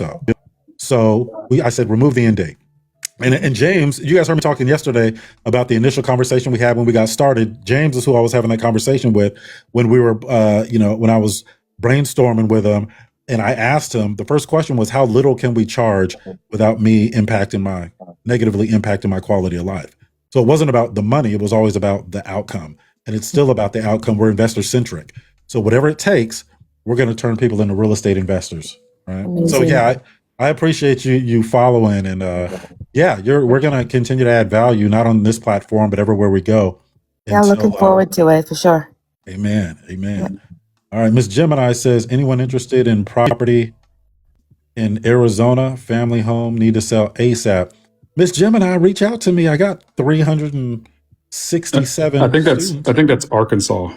up. So I said, remove the end date. And James, you guys heard me talking yesterday about the initial conversation we had when we got started. James is who I was having that conversation with when we were, when I was brainstorming with him. And I asked him, the first question was, how little can we charge without me negatively impacting my quality of life? So it wasn't about the money. It was always about the outcome. And it's still about the outcome. We're investor centric. So whatever it takes, we're going to turn people into real estate investors. Right. Amazing. So yeah, I appreciate you following, and we're going to continue to add value, not on this platform, but everywhere we go. Yeah, looking forward to it for sure. Amen. Amen. All right. Miss Gemini says, anyone interested in property in Arizona, family home, need to sell ASAP? Miss Gemini, reach out to me. I got 367. I think that's Arkansas.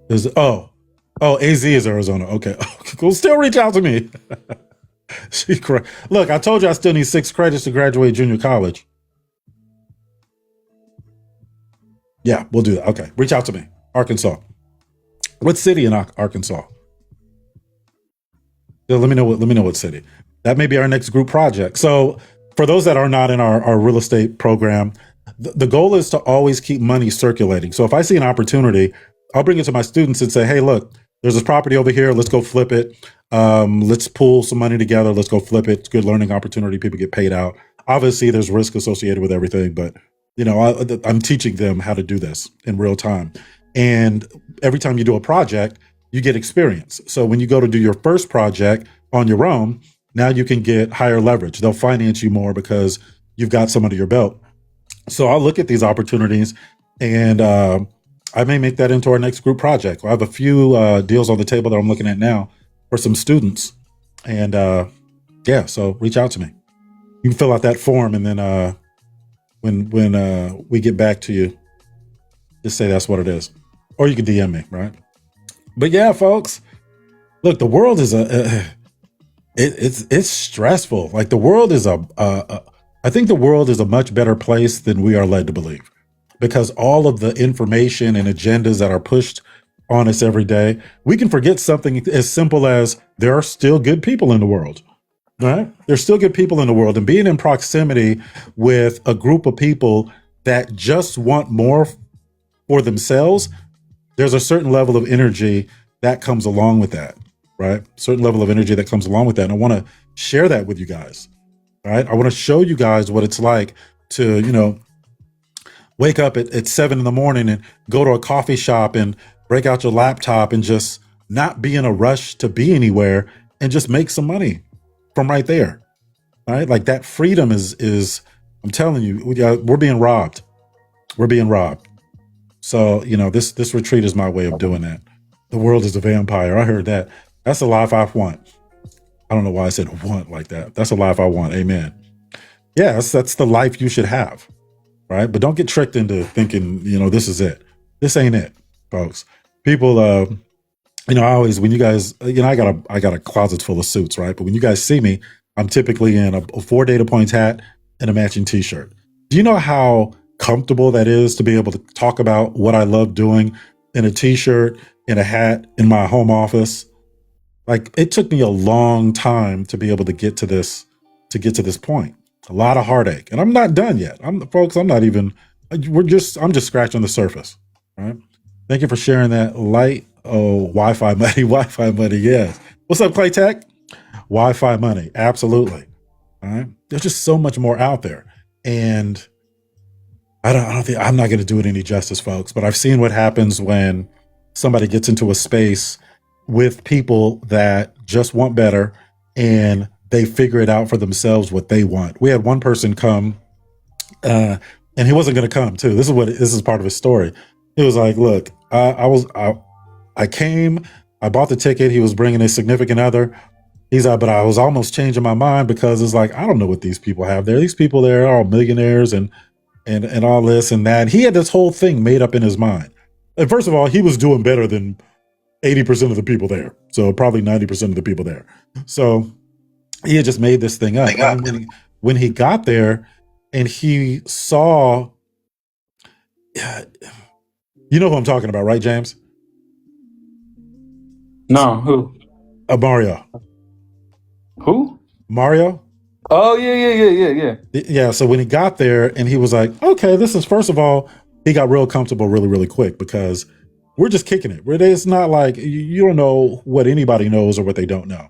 AZ is Arizona. Okay. Cool. Still reach out to me. Look, I told you I still need 6 credits to graduate junior college. Yeah, we'll do that. Okay, reach out to me. Arkansas. What city in Arkansas? Let me know what city. That may be our next group project. So for those that are not in our real estate program, the goal is to always keep money circulating. So if I see an opportunity, I'll bring it to my students and say, hey, look, there's this property over here. Let's go flip it. Let's pool some money together. Let's go flip it. It's a good learning opportunity. People get paid out. Obviously, there's risk associated with everything, but I'm teaching them how to do this in real time. And every time you do a project, you get experience. So when you go to do your first project on your own, now you can get higher leverage. They'll finance you more because you've got some under your belt. So I'll look at these opportunities, and I may make that into our next group project. I have a few deals on the table that I'm looking at now for some students. And so reach out to me. You can fill out that form, and then when we get back to you, just say that's what it is. Or you can DM me, right? But yeah, folks, look, the world is it's stressful. Like the world is I think the world is a much better place than we are led to believe, because all of the information and agendas that are pushed on us every day, we can forget something as simple as there are still good people in the world, right? There's still good people in the world, and being in proximity with a group of people that just want more for themselves, there's a certain level of energy that comes along with that, right? Certain level of energy that comes along with that. And I want to share that with you guys, right? I want to show you guys what it's like to, wake up at 7 in the morning and go to a coffee shop and break out your laptop and just not be in a rush to be anywhere and just make some money from right there, right? Like that freedom is I'm telling you, we're being robbed. We're being robbed. So, this retreat is my way of doing that. The world is a vampire. I heard that. That's the life I want. I don't know why I said want like that. That's the life I want. Amen. Yes, that's the life you should have. Right. But don't get tricked into thinking, this is it. This ain't it, folks. People, I always, when you guys, I got a closet full of suits, right? But when you guys see me, I'm typically in a 4 data points hat and a matching t-shirt. Do you know how comfortable that is to be able to talk about what I love doing in a t-shirt, in a hat, in my home office? Like, it took me a long time to be able to get to this point. A lot of heartache, and I'm not done yet. I'm just scratching the surface. All right. Thank you for sharing that light. Oh, Wi-Fi money, Wi-Fi money. Yes. What's up, Clay Tech? Wi-Fi money. Absolutely. All right. There's just so much more out there. And I don't think I'm not going to do it any justice, folks, but I've seen what happens when somebody gets into a space with people that just want better and they figure it out for themselves what they want. We had one person come, and he wasn't going to come too. This is part of his story. He was like, look, I came, I bought the ticket. He was bringing his significant other. He's like, but I was almost changing my mind because it's like, I don't know what these people have there. These people there are all millionaires and all this and that. He had this whole thing made up in his mind. And first of all, he was doing better than 80% of the people there. So probably 90% of the people there. So he had just made this thing up. And when he got there and he saw, you know who I'm talking about, right, James? No, who? Mario. Who? Mario. Oh, yeah. Yeah. So when he got there and he was like, okay, this is, first of all, he got real comfortable really, really quick because we're just kicking it. It's not like you don't know what anybody knows or what they don't know.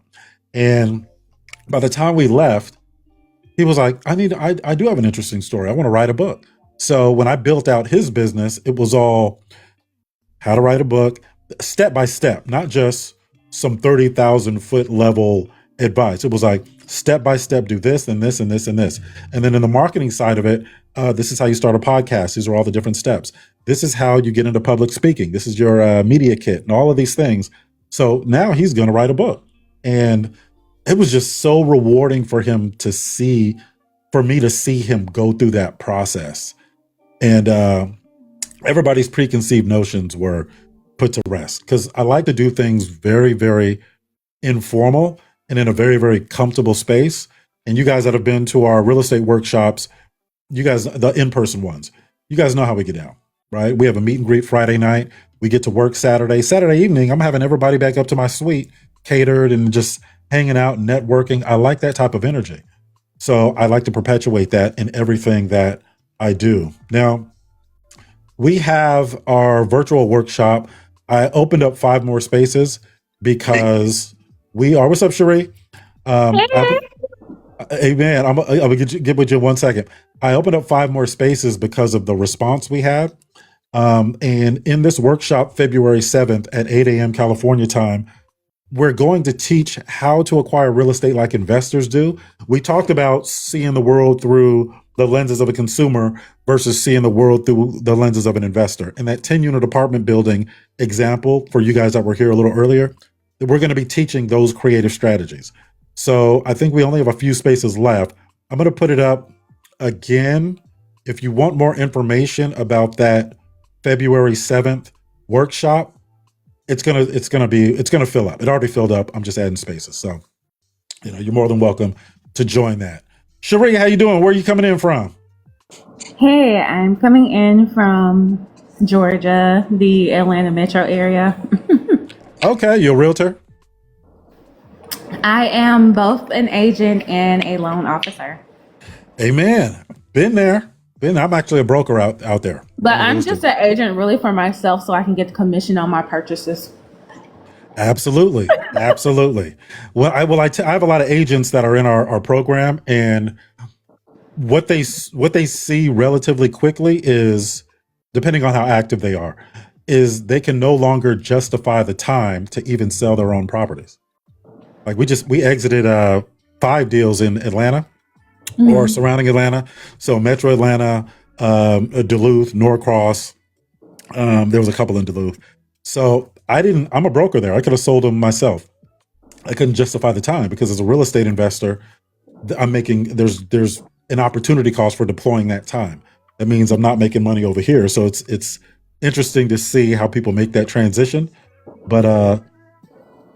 And by the time we left, he was like, I do have an interesting story. I want to write a book. So when I built out his business, it was all how to write a book, step by step, not just some 30,000 foot level advice. It was like step by step, do this and this and this and this. And then in the marketing side of it, this is how you start a podcast. These are all the different steps. This is how you get into public speaking. This is your media kit and all of these things. So now he's going to write a book. And it was just so rewarding for me to see him go through that process. And everybody's preconceived notions were put to rest because I like to do things very, very informal and in a very, very comfortable space. And you guys that have been to our real estate workshops, you guys, the in-person ones, you guys know how we get down, right? We have a meet and greet Friday night. We get to work Saturday. Saturday evening, I'm having everybody back up to my suite, catered and just hanging out and networking. I like that type of energy. So I like to perpetuate that in everything that I do. Now, we have our virtual workshop. I opened up 5 more spaces because we are. What's up, Cherie? Amen. I'm gonna get with you in 1 second. I opened up 5 more spaces because of the response we had. And in this workshop, February 7th at 8 a.m. California time, we're going to teach how to acquire real estate like investors do. We talked about seeing the world through the lenses of a consumer versus seeing the world through the lenses of an investor. And that 10-unit apartment building example for you guys that were here a little earlier, we're going to be teaching those creative strategies. So I think we only have a few spaces left. I'm going to put it up again. If you want more information about that February 7th workshop, it's gonna fill up. It already filled up. I'm just adding spaces. So, you're more than welcome to join that. Cherie, how you doing? Where are you coming in from? Hey, I'm coming in from Georgia, the Atlanta metro area. Okay, you're a realtor? I am both an agent and a loan officer. Amen. Been there. I'm actually a broker out there. But I'm just an agent really for myself so I can get the commission on my purchases. Absolutely. Absolutely. Well, I have a lot of agents that are in our program, and what they see relatively quickly is, depending on how active they are, is they can no longer justify the time to even sell their own properties. Like we exited 5 deals in Atlanta or surrounding Atlanta. So Metro Atlanta, Duluth, Norcross. There was a couple in Duluth. So I'm a broker there. I could have sold them myself. I couldn't justify the time because as a real estate investor, there's an opportunity cost for deploying that time. That means I'm not making money over here. So it's interesting to see how people make that transition. But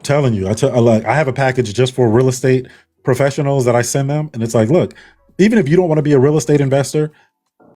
telling you, I have a package just for real estate professionals that I send them, and it's like, look, even if you don't want to be a real estate investor,